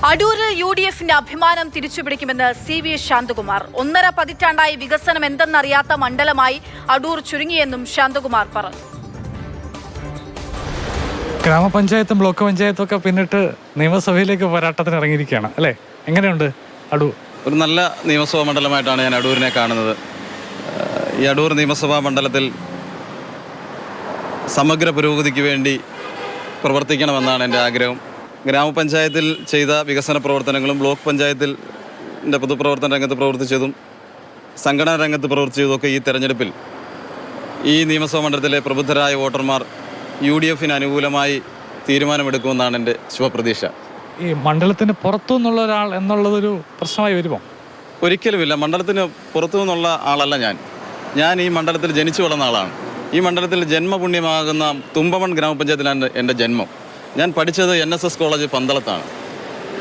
അടൂരിൽ UDFന്റെ അഭിമാനം തിരിച്ചുപിടിക്കുമെന്ന് CV ശാന്തകുമാർ. 1.5 പതിറ്റാണ്ടായി വികസനം എന്തെന്നറിയാത്ത മണ്ഡലമായി അടൂർ ചുരുങ്ങിയെന്നും ശാന്തകുമാർ പറഞ്ഞു. ഗ്രാമപഞ്ചായത്തും ബ്ലോക്ക് പഞ്ചായത്തും ഒക്കെ പിന്നിട്ട് നിയമസഭയിലേക്ക് പോരാട്ടത്തിന് ഇറങ്ങിയിരിക്കുകയാണ് അല്ലേ? എങ്ങനെയുണ്ട് അടൂർ? ഒരു നല്ല നിയമസഭാ മണ്ഡലമായിട്ടാണ് ഞാൻ അടൂരിനെ കാണുന്നത്. ഈ അടൂർ നിയമസഭാ മണ്ഡലത്തിൽ സമഗ്ര പുരോഗതിക്ക് വേണ്ടി പ്രവർത്തിക്കണമെന്നാണ് എൻ്റെ ആഗ്രഹം. ഗ്രാമപഞ്ചായത്തിൽ ചെയ്ത വികസന പ്രവർത്തനങ്ങളും ബ്ലോക്ക് പഞ്ചായത്തിൽ പൊതുപ്രവർത്തന രംഗത്ത് പ്രവർത്തിച്ചതും സംഘടനാ രംഗത്ത് പ്രവർത്തിച്ചതുമൊക്കെ ഈ തെരഞ്ഞെടുപ്പിൽ ഈ നിയമസഭാ മണ്ഡലത്തിലെ പ്രബുദ്ധരായ വോട്ടർമാർ UDFന് അനുകൂലമായി തീരുമാനമെടുക്കുമെന്നാണ് എൻ്റെ ശുഭപ്രതീക്ഷ. ഈ മണ്ഡലത്തിന് പുറത്തു നിന്നുള്ള ഒരാൾ എന്നുള്ളതൊരു പ്രശ്നമായി വരുമോ? ഒരിക്കലുമില്ല. മണ്ഡലത്തിന് പുറത്തു നിന്നുള്ള ആളല്ല ഞാൻ ഈ മണ്ഡലത്തിൽ ജനിച്ചു വളർന്ന ആളാണ്. ഈ മണ്ഡലത്തിൽ ജന്മപുണ്യമാകുന്ന തുമ്പമൺ ഗ്രാമപഞ്ചായത്തിലാണ് എൻ്റെ ജന്മം. ഞാൻ പഠിച്ചത് NSS കോളേജ് പന്തളത്താണ്.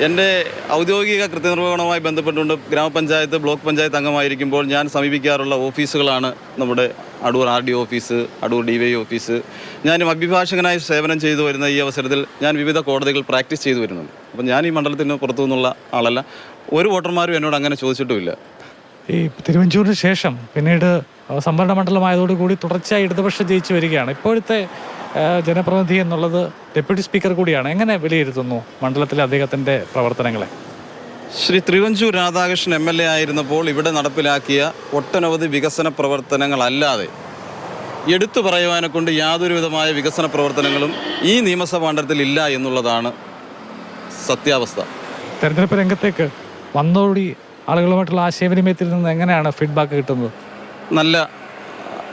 എൻ്റെ ഔദ്യോഗിക കൃത്യനിർവഹണവുമായി ബന്ധപ്പെട്ടുകൊണ്ട് ഗ്രാമപഞ്ചായത്ത് ബ്ലോക്ക് പഞ്ചായത്ത് അംഗമായിരിക്കുമ്പോൾ ഞാൻ സമീപിക്കാറുള്ള ഓഫീസുകളാണ് നമ്മുടെ Adoor RD office, Adoor DY office. ഞാനും അഭിഭാഷകനായി സേവനം ചെയ്തു വരുന്ന ഈ അവസരത്തിൽ ഞാൻ വിവിധ കോടതികൾ പ്രാക്ടീസ് ചെയ്തു വരുന്നുണ്ട്. അപ്പം ഞാൻ ഈ മണ്ഡലത്തിന് പുറത്തു നിന്നുള്ള ആളല്ല. ഒരു വോട്ടർമാരും എന്നോട് അങ്ങനെ ചോദിച്ചിട്ടുമില്ല. ഈ തിരുവഞ്ചൂരിന് ശേഷം പിന്നീട് സംവരണ മണ്ഡലമായതോടുകൂടി തുടർച്ചയായി ഇടതുപക്ഷം ജയിച്ചു വരികയാണ്. ഇപ്പോഴത്തെ ജനപ്രതിനിധി എന്നുള്ളത് ഡെപ്യൂട്ടി സ്പീക്കർ കൂടിയാണ്. എങ്ങനെ വിലയിരുത്തുന്നു മണ്ഡലത്തിലെ അദ്ദേഹത്തിൻ്റെ പ്രവർത്തനങ്ങളെ? ശ്രീ തിരുവഞ്ചൂർ രാധാകൃഷ്ണൻ MLA ആയിരുന്നപ്പോൾ ഇവിടെ നടപ്പിലാക്കിയ ഒട്ടനവധി വികസന പ്രവർത്തനങ്ങളല്ലാതെ എടുത്തു പറയുവാനെ കൊണ്ട് യാതൊരു വിധമായ വികസന പ്രവർത്തനങ്ങളും ഈ നിയമസഭാ മണ്ഡലത്തിൽ ഇല്ല എന്നുള്ളതാണ് സത്യാവസ്ഥ. തെരഞ്ഞെടുപ്പ് രംഗത്തേക്ക് വന്നോടി ആളുകളുമായിട്ടുള്ള ആശയവിനിമയത്തിൽ നിന്ന് എങ്ങനെയാണ് ഫീഡ്ബാക്ക് കിട്ടുന്നത്? നല്ല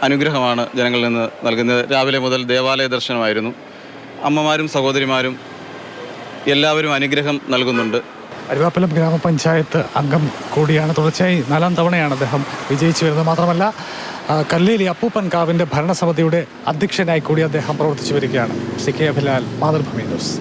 അനുഗ്രഹമാണ് ജനങ്ങളിൽ നിന്ന് നൽകുന്നത്. രാവിലെ മുതൽ ദേവാലയ ദർശനമായിരുന്നു. അമ്മമാരും സഹോദരിമാരും എല്ലാവരും അനുഗ്രഹം നൽകുന്നുണ്ട്. അരുവാപ്പലം ഗ്രാമപഞ്ചായത്ത് അംഗം കൂടിയാണ്. തുടർച്ചയായി 4ാം തവണയാണ് അദ്ദേഹം വിജയിച്ചു വരുന്നത്. മാത്രമല്ല കല്ലേലി അപ്പൂപ്പൻ കാവിൻ്റെ ഭരണസമിതിയുടെ അധ്യക്ഷനായി കൂടി അദ്ദേഹം പ്രവർത്തിച്ചു വരികയാണ്. CK Abhilal, Mathrubhumi news.